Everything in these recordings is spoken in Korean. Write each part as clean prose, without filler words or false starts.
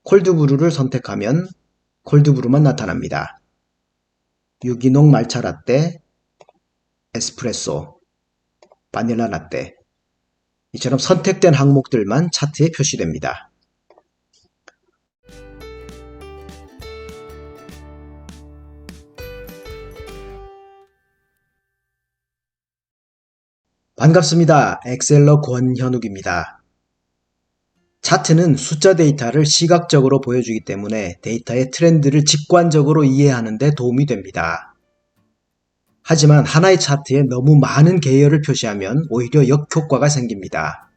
콜드브루를 선택하면 콜드브루만 나타납니다. 유기농 말차 라떼, 에스프레소, 바닐라 라떼. 이처럼 선택된 항목들만 차트에 표시됩니다. 반갑습니다. 엑셀러 권현욱입니다. 차트는 숫자 데이터를 시각적으로 보여주기 때문에 데이터의 트렌드를 직관적으로 이해하는 데 도움이 됩니다. 하지만 하나의 차트에 너무 많은 계열을 표시하면 오히려 역효과가 생깁니다.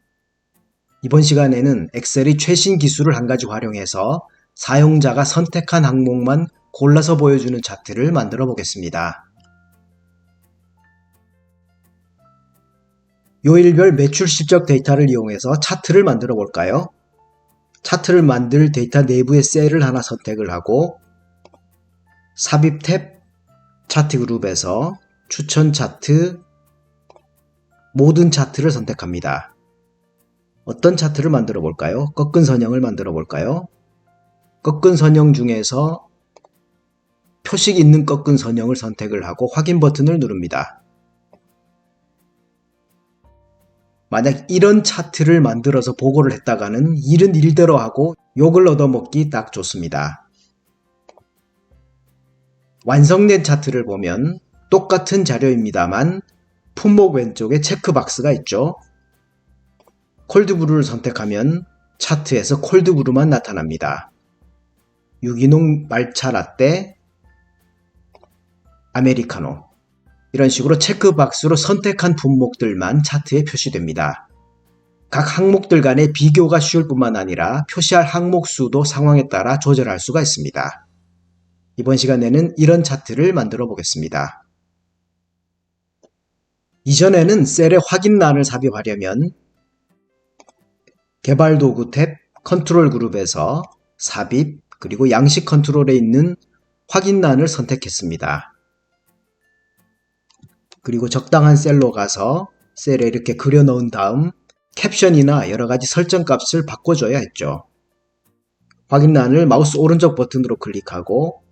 이번 시간에는 엑셀의 최신 기술을 한 가지 활용해서 사용자가 선택한 항목만 골라서 보여주는 차트를 만들어 보겠습니다. 요일별 매출 실적 데이터를 이용해서 차트를 만들어 볼까요? 차트를 만들 데이터 내부의 셀을 하나 선택을 하고 삽입 탭 차트 그룹에서 추천 차트 모든 차트를 선택합니다. 어떤 차트를 만들어 볼까요? 꺾은 선형을 만들어 볼까요? 꺾은 선형 중에서 표식 있는 꺾은 선형을 선택을 하고 확인 버튼을 누릅니다. 만약 이런 차트를 만들어서 보고를 했다가는 일은 일대로 하고 욕을 얻어먹기 딱 좋습니다. 완성된 차트를 보면 똑같은 자료입니다만 품목 왼쪽에 체크박스가 있죠. 콜드브루를 선택하면 차트에서 콜드브루만 나타납니다. 유기농 말차 라떼, 아메리카노. 이런 식으로 체크박스로 선택한 품목들만 차트에 표시됩니다. 각 항목들 간의 비교가 쉬울 뿐만 아니라 표시할 항목 수도 상황에 따라 조절할 수가 있습니다. 이번 시간에는 이런 차트를 만들어 보겠습니다. 이전에는 셀의 확인란을 삽입하려면 개발도구 탭 컨트롤 그룹에서 삽입 그리고 양식 컨트롤에 있는 확인란을 선택했습니다. 그리고 적당한 셀로 가서 셀에 이렇게 그려 넣은 다음 캡션이나 여러가지 설정 값을 바꿔줘야 했죠. 확인란을 마우스 오른쪽 버튼으로 클릭하고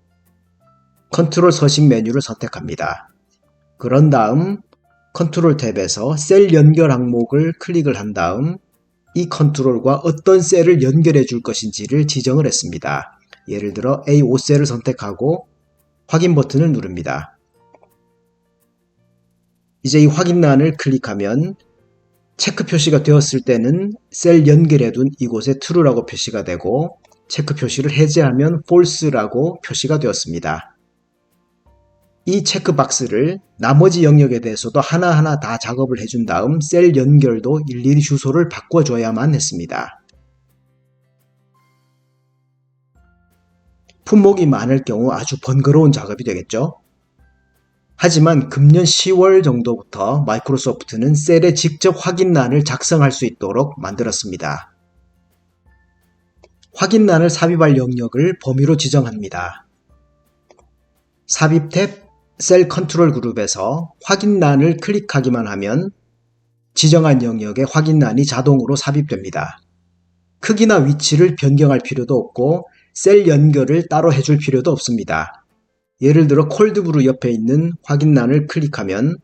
컨트롤 서식 메뉴를 선택합니다. 그런 다음 컨트롤 탭에서 셀 연결 항목을 클릭을 한 다음 이 컨트롤과 어떤 셀을 연결해 줄 것인지를 지정을 했습니다. 예를 들어 A5셀을 선택하고 확인 버튼을 누릅니다. 이제 이 확인란을 클릭하면 체크 표시가 되었을 때는 셀 연결해둔 이곳에 true라고 표시가 되고 체크 표시를 해제하면 false라고 표시가 되었습니다. 이 체크박스를 나머지 영역에 대해서도 하나하나 다 작업을 해준 다음 셀 연결도 일일이 주소를 바꿔줘야만 했습니다. 품목이 많을 경우 아주 번거로운 작업이 되겠죠. 하지만 금년 10월 정도부터 마이크로소프트는 셀에 직접 확인란을 작성할 수 있도록 만들었습니다. 확인란을 삽입할 영역을 범위로 지정합니다. 삽입 탭 셀 컨트롤 그룹에서 확인란을 클릭하기만 하면 지정한 영역에 확인란이 자동으로 삽입됩니다. 크기나 위치를 변경할 필요도 없고 셀 연결을 따로 해줄 필요도 없습니다. 예를 들어 콜드브루 옆에 있는 확인란을 클릭하면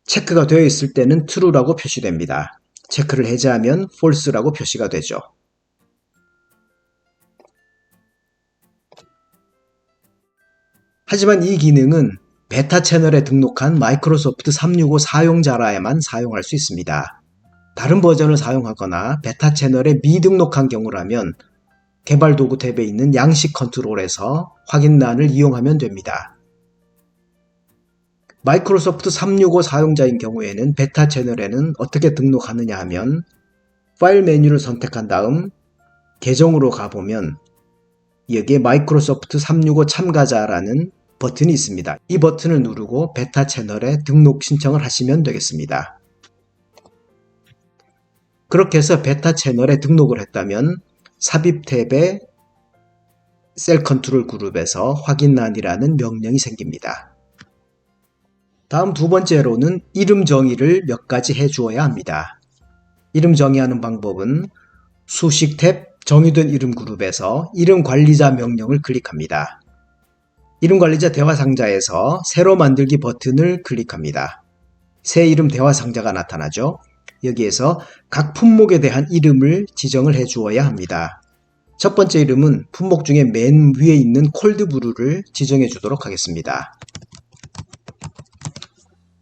체크가 되어 있을 때는 true라고 표시됩니다. 체크를 해제하면 false라고 표시가 되죠. 하지만 이 기능은 베타 채널에 등록한 마이크로소프트 365 사용자라야만 사용할 수 있습니다. 다른 버전을 사용하거나 베타 채널에 미등록한 경우라면 개발 도구 탭에 있는 양식 컨트롤에서 확인란을 이용하면 됩니다. 마이크로소프트 365 사용자인 경우에는 베타 채널에는 어떻게 등록하느냐 하면 파일 메뉴를 선택한 다음 계정으로 가보면 여기에 마이크로소프트 365 참가자라는 버튼이 있습니다. 이 버튼을 누르고 베타 채널에 등록 신청을 하시면 되겠습니다. 그렇게 해서 베타 채널에 등록을 했다면 삽입 탭에 셀 컨트롤 그룹에서 확인란이라는 명령이 생깁니다. 다음 두 번째로는 이름 정의를 몇 가지 해 주어야 합니다. 이름 정의하는 방법은 수식 탭 정의된 이름 그룹에서 이름 관리자 명령을 클릭합니다. 이름 관리자 대화 상자에서 새로 만들기 버튼을 클릭합니다. 새 이름 대화 상자가 나타나죠. 여기에서 각 품목에 대한 이름을 지정을 해 주어야 합니다. 첫 번째 이름은 품목 중에 맨 위에 있는 콜드브루를 지정해 주도록 하겠습니다.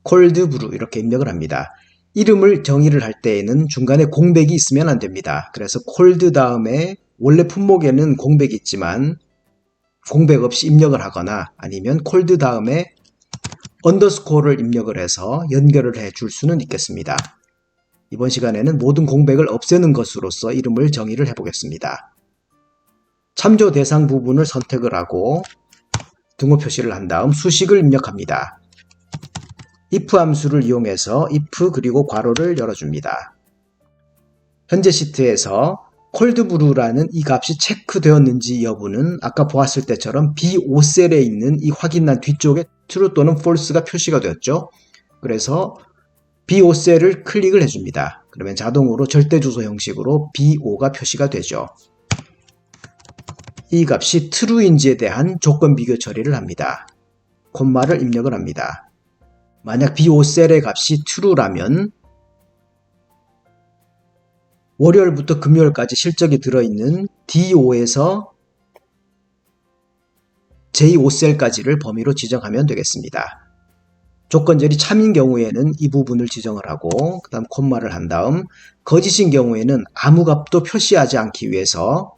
콜드브루 이렇게 입력을 합니다. 이름을 정의를 할 때에는 중간에 공백이 있으면 안 됩니다. 그래서 콜드 다음에 원래 품목에는 공백이 있지만 공백 없이 입력을 하거나 아니면 콜드 다음에 언더스코어를 입력을 해서 연결을 해 줄 수는 있겠습니다. 이번 시간에는 모든 공백을 없애는 것으로서 이름을 정의를 해 보겠습니다. 참조 대상 부분을 선택을 하고 등호 표시를 한 다음 수식을 입력합니다. if 함수를 이용해서 if 그리고 괄호를 열어줍니다. 현재 시트에서 콜드브루라는 이 값이 체크되었는지 여부는 아까 보았을 때처럼 B5셀에 있는 이 확인란 뒤쪽에 true 또는 false가 표시가 되었죠. 그래서 B5셀을 클릭을 해줍니다. 그러면 자동으로 절대주소 형식으로 B5가 표시가 되죠. 이 값이 true인지에 대한 조건 비교 처리를 합니다. 콤마를 입력을 합니다. 만약 B5셀의 값이 true라면 월요일부터 금요일까지 실적이 들어있는 D5에서 J5셀까지를 범위로 지정하면 되겠습니다. 조건절이 참인 경우에는 이 부분을 지정을 하고 그 다음 콤마를 한 다음 거짓인 경우에는 아무 값도 표시하지 않기 위해서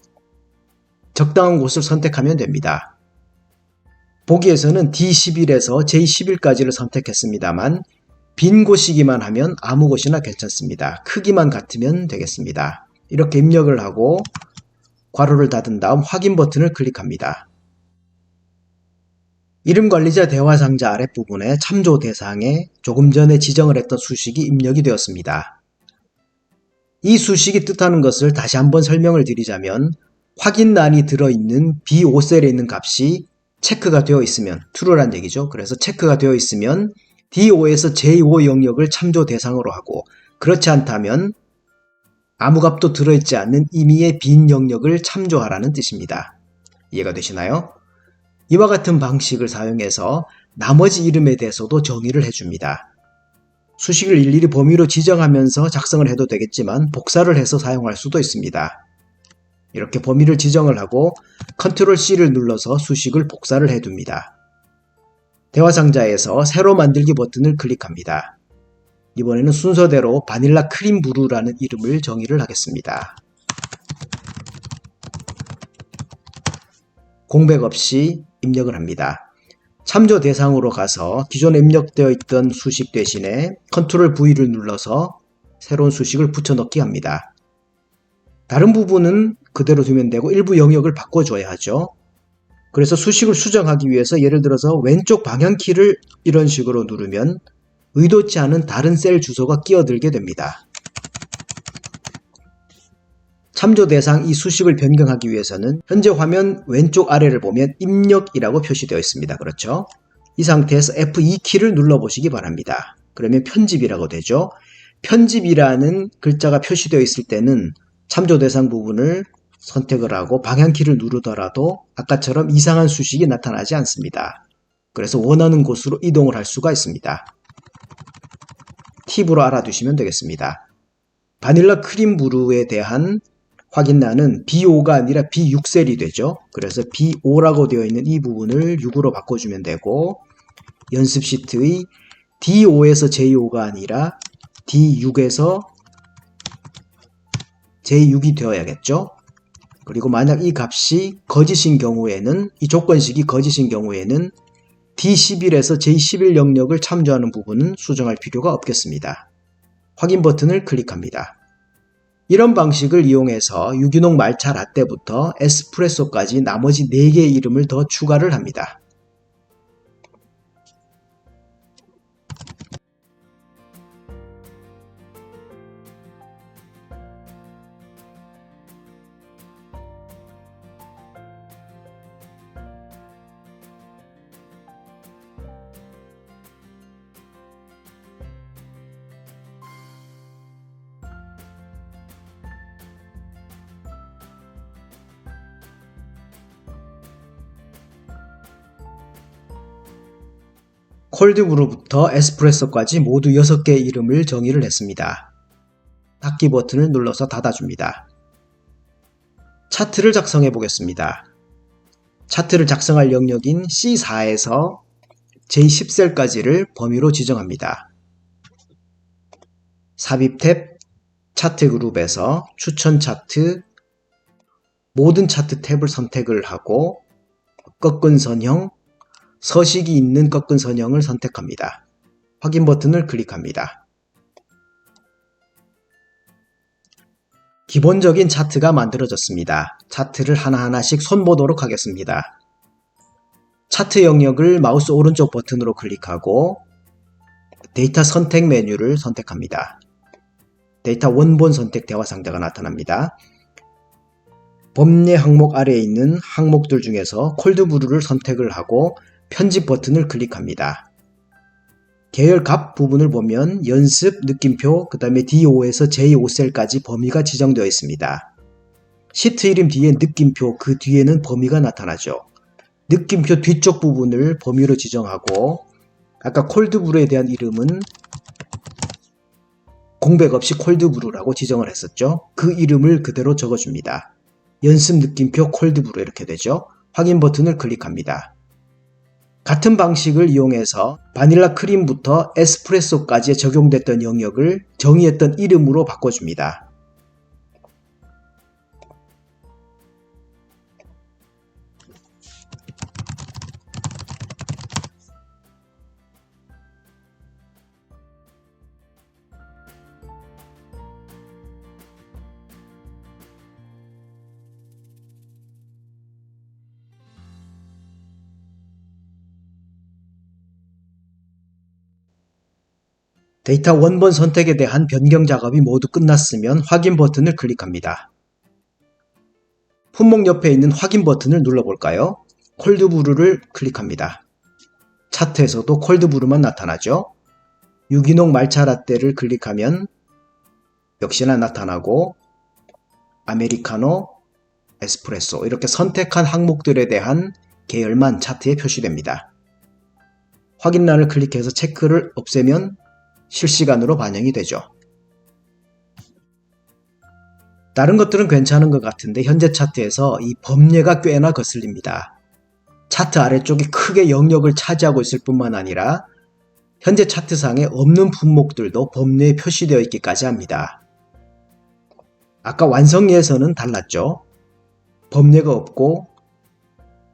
적당한 곳을 선택하면 됩니다. 보기에서는 D11에서 J11까지를 선택했습니다만 빈 곳이기만 하면 아무 곳이나 괜찮습니다. 크기만 같으면 되겠습니다. 이렇게 입력을 하고 괄호를 닫은 다음 확인 버튼을 클릭합니다. 이름 관리자 대화 상자 아랫부분에 참조 대상에 조금 전에 지정을 했던 수식이 입력이 되었습니다. 이 수식이 뜻하는 것을 다시 한번 설명을 드리자면 확인란이 들어있는 B5셀에 있는 값이 체크가 되어 있으면 true란 얘기죠. 그래서 체크가 되어 있으면 D5에서 J5 영역을 참조 대상으로 하고 그렇지 않다면 아무 값도 들어있지 않는 임의의 빈 영역을 참조하라는 뜻입니다. 이해가 되시나요? 이와 같은 방식을 사용해서 나머지 이름에 대해서도 정의를 해줍니다. 수식을 일일이 범위로 지정하면서 작성을 해도 되겠지만 복사를 해서 사용할 수도 있습니다. 이렇게 범위를 지정을 하고 Ctrl C를 눌러서 수식을 복사를 해둡니다. 대화 상자에서 새로 만들기 버튼을 클릭합니다. 이번에는 순서대로 바닐라 크림 브루라는 이름을 정의를 하겠습니다. 공백 없이 입력을 합니다. 참조 대상으로 가서 기존에 입력되어 있던 수식 대신에 Ctrl V를 눌러서 새로운 수식을 붙여넣기 합니다. 다른 부분은 그대로 두면 되고 일부 영역을 바꿔줘야 하죠. 그래서 수식을 수정하기 위해서 예를 들어서 왼쪽 방향키를 이런 식으로 누르면 의도치 않은 다른 셀 주소가 끼어들게 됩니다. 참조 대상 이 수식을 변경하기 위해서는 현재 화면 왼쪽 아래를 보면 입력이라고 표시되어 있습니다. 그렇죠? 이 상태에서 F2키를 눌러보시기 바랍니다. 그러면 편집이라고 되죠. 편집이라는 글자가 표시되어 있을 때는 참조 대상 부분을 선택을 하고 방향키를 누르더라도 아까처럼 이상한 수식이 나타나지 않습니다. 그래서 원하는 곳으로 이동을 할 수가 있습니다. 팁으로 알아두시면 되겠습니다. 바닐라 크림 브루에 대한 확인란은 B5가 아니라 B6셀이 되죠. 그래서 B5라고 되어 있는 이 부분을 6으로 바꿔주면 되고 연습 시트의 D5에서 J5가 아니라 D6에서 J6이 되어야겠죠. 그리고 만약 이 값이 거짓인 경우에는 이 조건식이 거짓인 경우에는 D11에서 J11 영역을 참조하는 부분은 수정할 필요가 없겠습니다. 확인 버튼을 클릭합니다. 이런 방식을 이용해서 유기농 말차 라떼부터 에스프레소까지 나머지 4개의 이름을 더 추가를 합니다. 콜드브루부터 에스프레소까지 모두 6개의 이름을 정의를 했습니다. 닫기 버튼을 눌러서 닫아줍니다. 차트를 작성해 보겠습니다. 차트를 작성할 영역인 C4에서 J10셀까지를 범위로 지정합니다. 삽입 탭 차트 그룹에서 추천 차트 모든 차트 탭을 선택을 하고 꺾은 선형 서식이 있는 꺾은 선형을 선택합니다. 확인 버튼을 클릭합니다. 기본적인 차트가 만들어졌습니다. 차트를 하나하나씩 손보도록 하겠습니다. 차트 영역을 마우스 오른쪽 버튼으로 클릭하고 데이터 선택 메뉴를 선택합니다. 데이터 원본 선택 대화 상자가 나타납니다. 범례 항목 아래에 있는 항목들 중에서 콜드브루를 선택을 하고 편집 버튼을 클릭합니다. 계열 값 부분을 보면 연습, 느낌표, 그 다음에 D5에서 J5셀까지 범위가 지정되어 있습니다. 시트 이름 뒤에 느낌표, 그 뒤에는 범위가 나타나죠. 느낌표 뒤쪽 부분을 범위로 지정하고 아까 콜드브루에 대한 이름은 공백 없이 콜드브루라고 지정을 했었죠. 그 이름을 그대로 적어줍니다. 연습 느낌표 콜드브루 이렇게 되죠. 확인 버튼을 클릭합니다. 같은 방식을 이용해서 바닐라 크림부터 에스프레소까지 적용됐던 영역을 정의했던 이름으로 바꿔줍니다. 데이터 원본 선택에 대한 변경 작업이 모두 끝났으면 확인 버튼을 클릭합니다. 품목 옆에 있는 확인 버튼을 눌러볼까요? 콜드브루를 클릭합니다. 차트에서도 콜드브루만 나타나죠. 유기농 말차 라떼를 클릭하면 역시나 나타나고 아메리카노, 에스프레소 이렇게 선택한 항목들에 대한 계열만 차트에 표시됩니다. 확인란을 클릭해서 체크를 없애면 실시간으로 반영이 되죠. 다른 것들은 괜찮은 것 같은데 현재 차트에서 이 범례가 꽤나 거슬립니다. 차트 아래쪽이 크게 영역을 차지하고 있을 뿐만 아니라 현재 차트상에 없는 품목들도 범례에 표시되어 있기까지 합니다. 아까 완성예에서는 달랐죠. 범례가 없고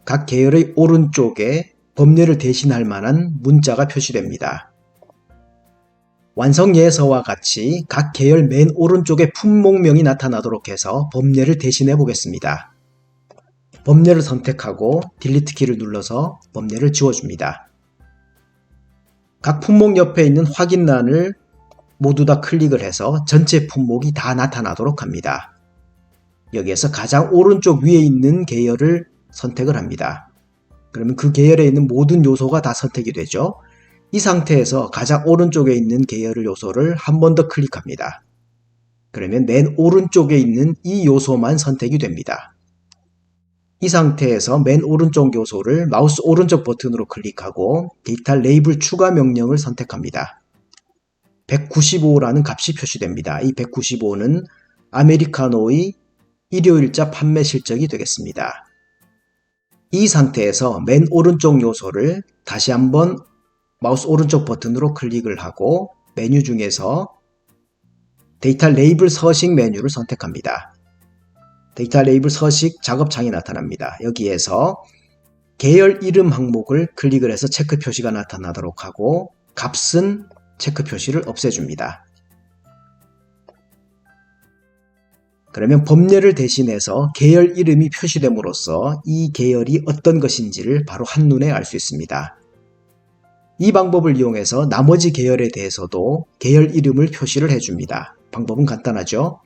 각 계열의 오른쪽에 범례를 대신할 만한 문자가 표시됩니다. 완성예서와 같이 각 계열 맨 오른쪽에 품목명이 나타나도록 해서 범례를 대신해 보겠습니다. 범례를 선택하고 딜리트 키를 눌러서 범례를 지워줍니다. 각 품목 옆에 있는 확인란을 모두 다 클릭을 해서 전체 품목이 다 나타나도록 합니다. 여기에서 가장 오른쪽 위에 있는 계열을 선택을 합니다. 그러면 그 계열에 있는 모든 요소가 다 선택이 되죠. 이 상태에서 가장 오른쪽에 있는 계열 요소를 한 번 더 클릭합니다. 그러면 맨 오른쪽에 있는 이 요소만 선택이 됩니다. 이 상태에서 맨 오른쪽 요소를 마우스 오른쪽 버튼으로 클릭하고 데이터 레이블 추가 명령을 선택합니다. 195라는 값이 표시됩니다. 이 195는 아메리카노의 일요일자 판매 실적이 되겠습니다. 이 상태에서 맨 오른쪽 요소를 다시 한번 마우스 오른쪽 버튼으로 클릭을 하고 메뉴 중에서 데이터 레이블 서식 메뉴를 선택합니다. 데이터 레이블 서식 작업창이 나타납니다. 여기에서 계열 이름 항목을 클릭을 해서 체크 표시가 나타나도록 하고 값은 체크 표시를 없애줍니다. 그러면 범례를 대신해서 계열 이름이 표시됨으로써 이 계열이 어떤 것인지를 바로 한눈에 알 수 있습니다. 이 방법을 이용해서 나머지 계열에 대해서도 계열 이름을 표시를 해줍니다. 방법은 간단하죠.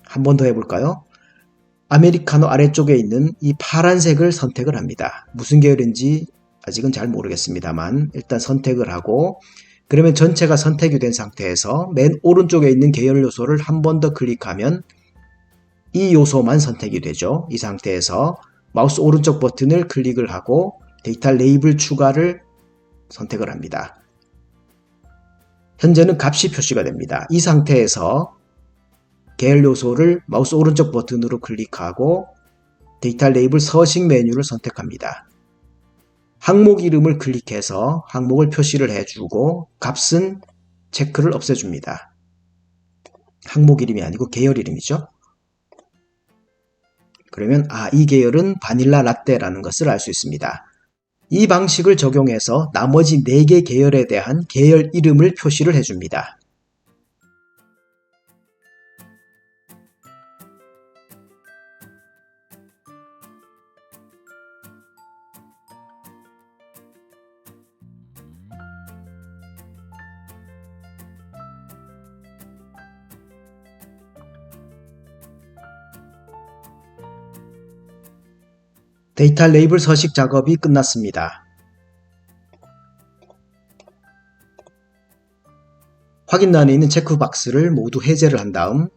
한 번 더 해볼까요? 아메리카노 아래쪽에 있는 이 파란색을 선택을 합니다. 무슨 계열인지 아직은 잘 모르겠습니다만 일단 선택을 하고 그러면 전체가 선택이 된 상태에서 맨 오른쪽에 있는 계열 요소를 한 번 더 클릭하면 이 요소만 선택이 되죠. 이 상태에서 마우스 오른쪽 버튼을 클릭을 하고 데이터 레이블 추가를 선택을 합니다. 현재는 값이 표시가 됩니다. 이 상태에서 계열 요소를 마우스 오른쪽 버튼으로 클릭하고 데이터 레이블 서식 메뉴를 선택합니다. 항목 이름을 클릭해서 항목을 표시를 해주고 값은 체크를 없애줍니다. 항목 이름이 아니고 계열 이름이죠. 그러면 이 계열은 바닐라 라떼라는 것을 알 수 있습니다. 이 방식을 적용해서 나머지 4개 계열에 대한 계열 이름을 표시를 해줍니다. 데이터 레이블 서식 작업이 끝났습니다. 확인란에 있는 체크박스를 모두 해제를 한 다음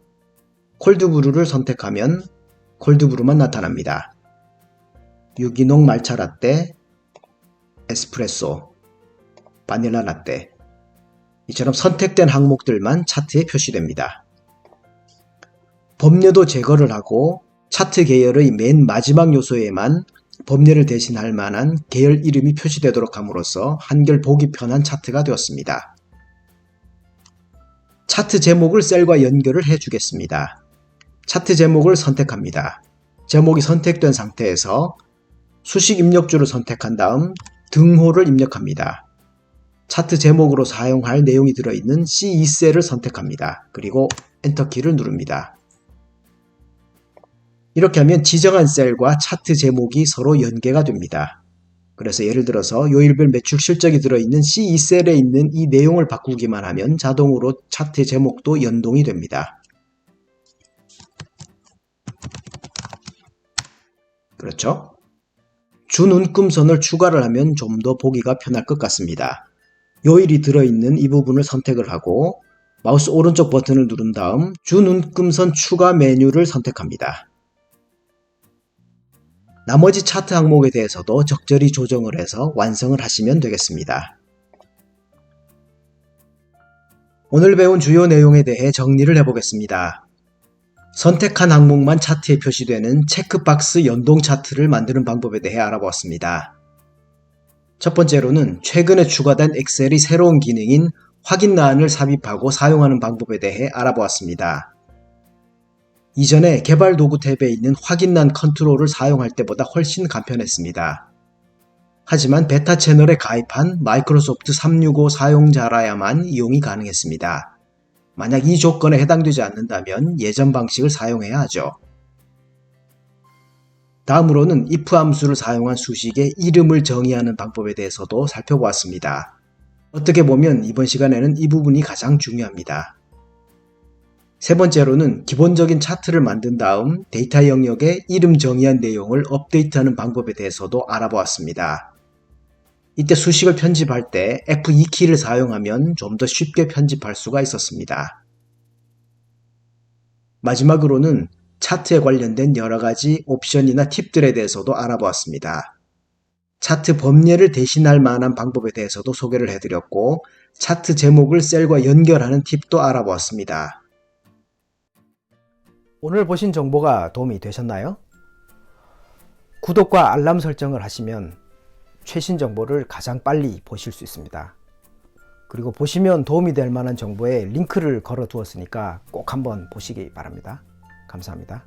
콜드브루를 선택하면 콜드브루만 나타납니다. 유기농 말차 라떼, 에스프레소, 바닐라 라떼 이처럼 선택된 항목들만 차트에 표시됩니다. 범례도 제거를 하고 차트 계열의 맨 마지막 요소에만 범례를 대신할 만한 계열 이름이 표시되도록 함으로써 한결 보기 편한 차트가 되었습니다. 차트 제목을 셀과 연결을 해주겠습니다. 차트 제목을 선택합니다. 제목이 선택된 상태에서 수식 입력주를 선택한 다음 등호를 입력합니다. 차트 제목으로 사용할 내용이 들어있는 C2셀을 선택합니다. 그리고 엔터키를 누릅니다. 이렇게 하면 지정한 셀과 차트 제목이 서로 연계가 됩니다. 그래서 예를 들어서 요일별 매출 실적이 들어있는 C2셀에 있는 이 내용을 바꾸기만 하면 자동으로 차트 제목도 연동이 됩니다. 그렇죠? 준운금선을 추가를 하면 좀 더 보기가 편할 것 같습니다. 요일이 들어있는 이 부분을 선택을 하고 마우스 오른쪽 버튼을 누른 다음 준운금선 추가 메뉴를 선택합니다. 나머지 차트 항목에 대해서도 적절히 조정을 해서 완성을 하시면 되겠습니다. 오늘 배운 주요 내용에 대해 정리를 해보겠습니다. 선택한 항목만 차트에 표시되는 체크박스 연동 차트를 만드는 방법에 대해 알아보았습니다. 첫 번째로는 최근에 추가된 엑셀의 새로운 기능인 확인란을 삽입하고 사용하는 방법에 대해 알아보았습니다. 이전에 개발 도구 탭에 있는 확인란 컨트롤을 사용할 때보다 훨씬 간편했습니다. 하지만 베타 채널에 가입한 마이크로소프트 365 사용자라야만 이용이 가능했습니다. 만약 이 조건에 해당되지 않는다면 예전 방식을 사용해야 하죠. 다음으로는 if 함수를 사용한 수식의 이름을 정의하는 방법에 대해서도 살펴보았습니다. 어떻게 보면 이번 시간에는 이 부분이 가장 중요합니다. 세 번째로는 기본적인 차트를 만든 다음 데이터 영역에 이름 정의한 내용을 업데이트하는 방법에 대해서도 알아보았습니다. 이때 수식을 편집할 때 F2키를 사용하면 좀 더 쉽게 편집할 수가 있었습니다. 마지막으로는 차트에 관련된 여러가지 옵션이나 팁들에 대해서도 알아보았습니다. 차트 범례를 대신할 만한 방법에 대해서도 소개를 해드렸고 차트 제목을 셀과 연결하는 팁도 알아보았습니다. 오늘 보신 정보가 도움이 되셨나요? 구독과 알람 설정을 하시면 최신 정보를 가장 빨리 보실 수 있습니다. 그리고 보시면 도움이 될 만한 정보에 링크를 걸어 두었으니까 꼭 한번 보시기 바랍니다. 감사합니다.